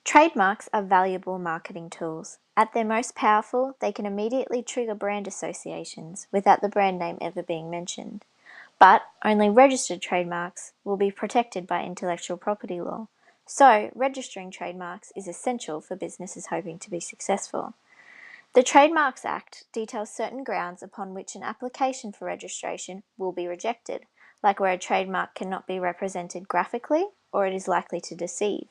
Trademarks are valuable marketing tools. At their most powerful, they can immediately trigger brand associations without the brand name ever being mentioned. But only registered trademarks will be protected by intellectual property law. So, registering trademarks is essential for businesses hoping to be successful. The Trademarks Act details certain grounds upon which an application for registration will be rejected, like where a trademark cannot be represented graphically or it is likely to deceive.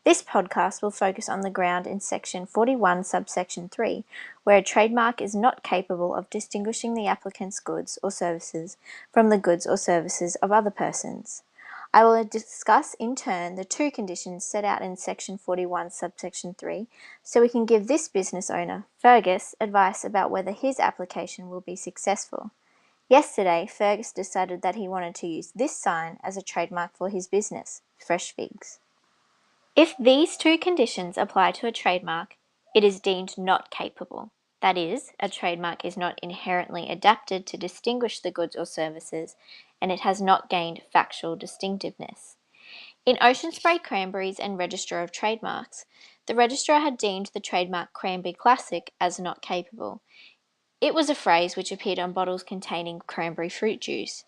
This podcast will focus on the ground in Section 41, subsection 3, where a trademark is not capable of distinguishing the applicant's goods or services from the goods or services of other persons. I will discuss in turn the two conditions set out in Section 41, subsection 3, so we can give this business owner, Fergus, advice about whether his application will be successful. Yesterday, Fergus decided that he wanted to use this sign as a trademark for his business, Fresh Figs. If these two conditions apply to a trademark, it is deemed not capable. That is, a trademark is not inherently adapted to distinguish the goods or services, and it has not gained factual distinctiveness. In Ocean Spray Cranberries and Registrar of Trade Marks, the registrar had deemed the trademark Cranberry Classic as not capable. It was a phrase which appeared on bottles containing cranberry fruit juice.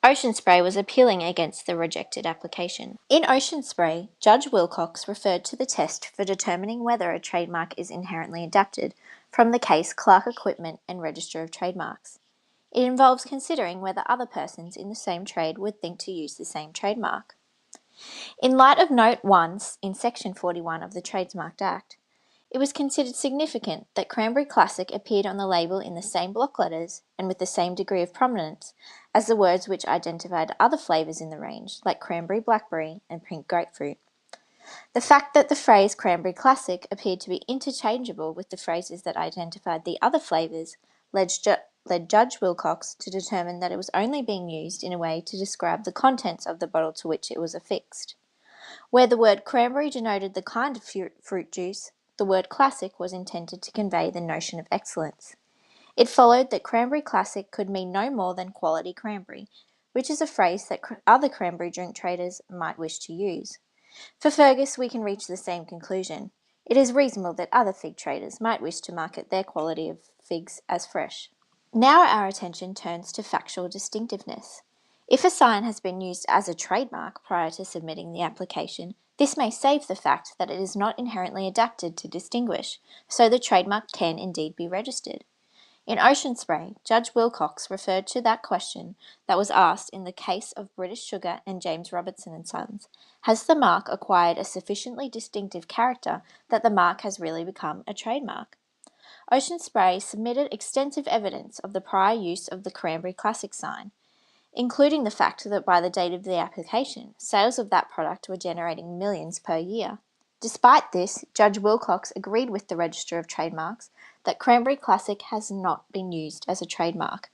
Ocean Spray was appealing against the rejected application. In Ocean Spray, Judge Wilcox referred to the test for determining whether a trademark is inherently adapted from the case Clark Equipment and Registrar of Trade Marks. It involves considering whether other persons in the same trade would think to use the same trademark. In light of Note 1 in Section 41 of the Trademark Act, it was considered significant that Cranberry Classic appeared on the label in the same block letters and with the same degree of prominence as the words which identified other flavours in the range, like cranberry blackberry and pink grapefruit. The fact that the phrase Cranberry Classic appeared to be interchangeable with the phrases that identified the other flavours led Judge Wilcox to determine that it was only being used in a way to describe the contents of the bottle to which it was affixed. Where the word cranberry denoted the kind of fruit juice, the word classic was intended to convey the notion of excellence. It followed that Cranberry Classic could mean no more than quality cranberry, which is a phrase that other cranberry drink traders might wish to use. For Fergus, we can reach the same conclusion. It is reasonable that other fig traders might wish to market their quality of figs as fresh. Now our attention turns to factual distinctiveness. If a sign has been used as a trademark prior to submitting the application, this may save the fact that it is not inherently adapted to distinguish, so the trademark can indeed be registered. In Ocean Spray, Judge Wilcox referred to that question that was asked in the case of British Sugar and James Robertson and Sons. Has the mark acquired a sufficiently distinctive character that the mark has really become a trademark? Ocean Spray submitted extensive evidence of the prior use of the Cranberry Classic sign, including the fact that by the date of the application, sales of that product were generating millions per year. Despite this, Judge Wilcox agreed with the Registrar of Trade Marks that Cranberry Classic has not been used as a trademark.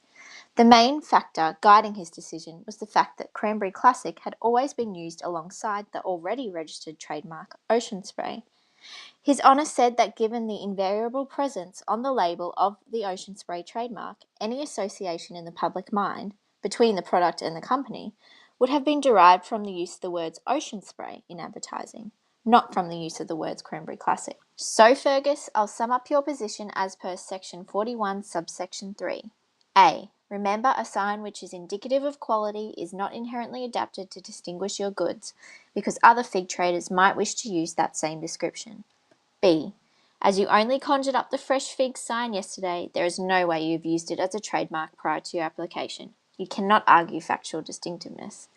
The main factor guiding his decision was the fact that Cranberry Classic had always been used alongside the already registered trademark Ocean Spray. His Honour said that given the invariable presence on the label of the Ocean Spray trademark, any association in the public mind between the product and the company would have been derived from the use of the words Ocean Spray in advertising, not from the use of the words Cranberry Classic. So, Fergus, I'll sum up your position as per Section 41, subsection 3. A. Remember, a sign which is indicative of quality is not inherently adapted to distinguish your goods, because other fig traders might wish to use that same description. B. As you only conjured up the Fresh Figs sign yesterday, there is no way you've used it as a trademark prior to your application. You cannot argue factual distinctiveness.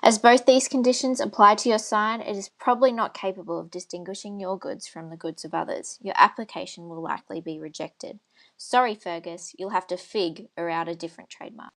As both these conditions apply to your sign, it is probably not capable of distinguishing your goods from the goods of others. Your application will likely be rejected. Sorry, Fergus, you'll have to figure out a different trademark.